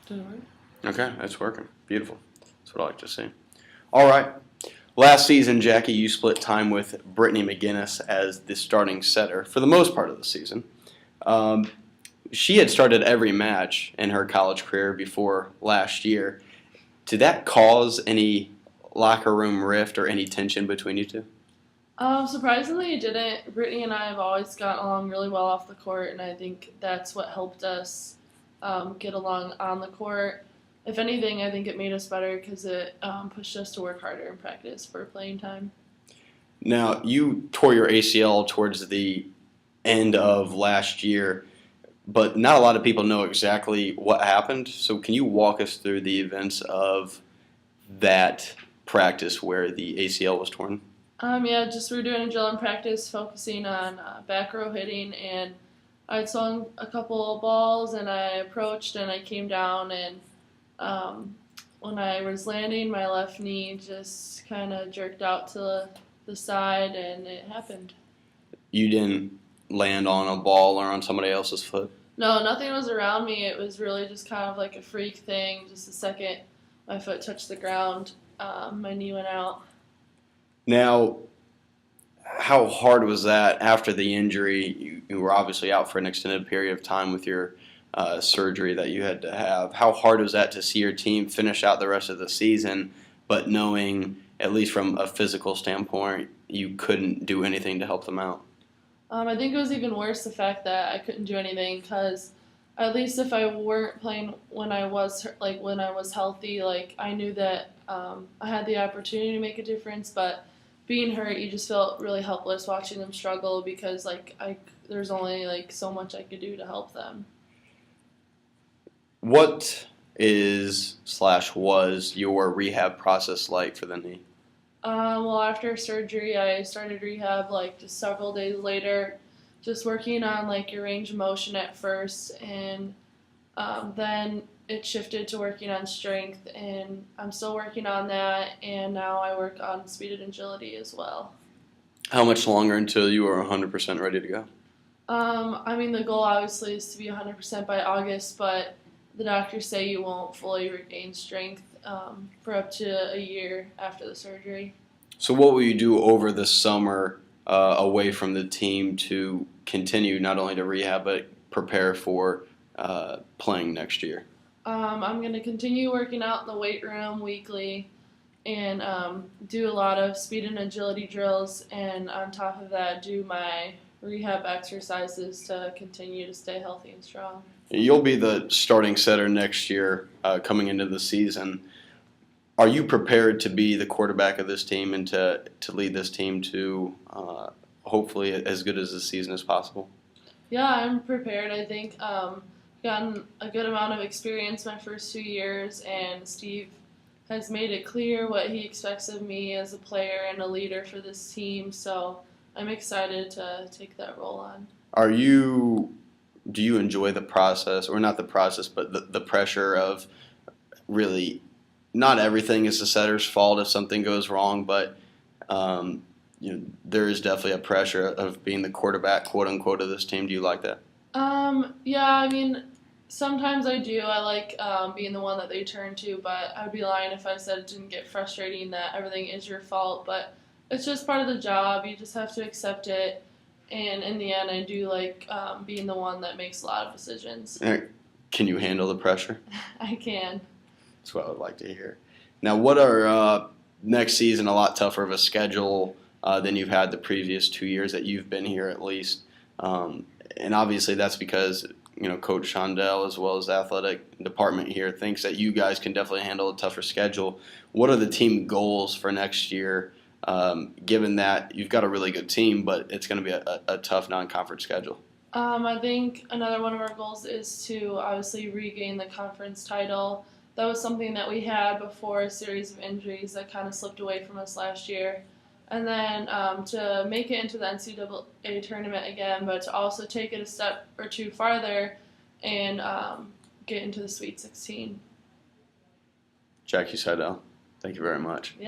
Did it work? Okay, that's working. Beautiful. That's what I like to see. All right. Last season, Jacqui, you split time with Brittany McGinnis as the starting setter for the most part of the season. Um, she had started every match in her college career before last year. Did that cause any locker room rift or any tension between you two? Surprisingly, it didn't. Brittany and I have always gotten along really well off the court, and I think that's what helped us get along on the court. If anything, I think it made us better because it pushed us to work harder in practice for playing time. Now, you tore your ACL towards the end of last year, but not a lot of people know exactly what happened. So, can you walk us through the events of that practice where the ACL was torn? Yeah, just we were doing a drill in practice, focusing on back row hitting, and I'd swung a couple of balls, and I approached, and I came down, and when I was landing, my left knee just kind of jerked out to the side, and it happened. You didn't land on a ball or on somebody else's foot? No, nothing was around me. It was really just kind of like a freak thing. Just the second my foot touched the ground, my knee went out. Now, how hard was that after the injury? You were obviously out for an extended period of time with your surgery that you had to have. How hard was that to see your team finish out the rest of the season, but knowing, at least from a physical standpoint, you couldn't do anything to help them out? I think it was even worse the fact that I couldn't do anything because at least if I weren't playing when I was healthy, like I knew that I had the opportunity to make a difference. But being hurt, you just felt really helpless watching them struggle because there's only like so much I could do to help them. What is slash was your rehab process like for the knee? Well, after surgery, I started rehab like just several days later, just working on like your range of motion at first, and then it shifted to working on strength, and I'm still working on that, and now I work on speed and agility as well. How much longer until you are 100% ready to go? I mean, the goal obviously is to be 100% by August, but the doctors say you won't fully regain strength for up to a year after the surgery. So, what will you do over the summer away from the team to continue not only to rehab but prepare for playing next year? I'm going to continue working out in the weight room weekly and do a lot of speed and agility drills, and on top of that, do my rehab exercises to continue to stay healthy and strong. You'll be the starting setter next year coming into the season. Are you prepared to be the quarterback of this team and to lead this team to hopefully as good as a season as possible? Yeah, I'm prepared. I think gotten a good amount of experience my first 2 years, and Steve has made it clear what he expects of me as a player and a leader for this team. So I'm excited to take that role on. Do you enjoy the process, or not the process, but the pressure of really not everything is the setter's fault if something goes wrong, but there is definitely a pressure of being the quarterback, quote unquote, of this team. Do you like that? Yeah, I mean, sometimes I do. I like being the one that they turn to, but I'd be lying if I said it didn't get frustrating that everything is your fault. But it's just part of the job. You just have to accept it. And in the end, I do like being the one that makes a lot of decisions. Can you handle the pressure? I can. That's what I would like to hear. Now, what are next season a lot tougher of a schedule than you've had the previous 2 years that you've been here at least? And obviously that's because Coach Shondell as well as the athletic department here thinks that you guys can definitely handle a tougher schedule. What are the team goals for next year, given that you've got a really good team, but it's going to be a tough non-conference schedule? I think another one of our goals is to obviously regain the conference title. That was something that we had before a series of injuries that kind of slipped away from us last year. And then to make it into the NCAA tournament again, but to also take it a step or two farther and get into the Sweet 16. Jacqui Seidel, thank you very much. Yeah.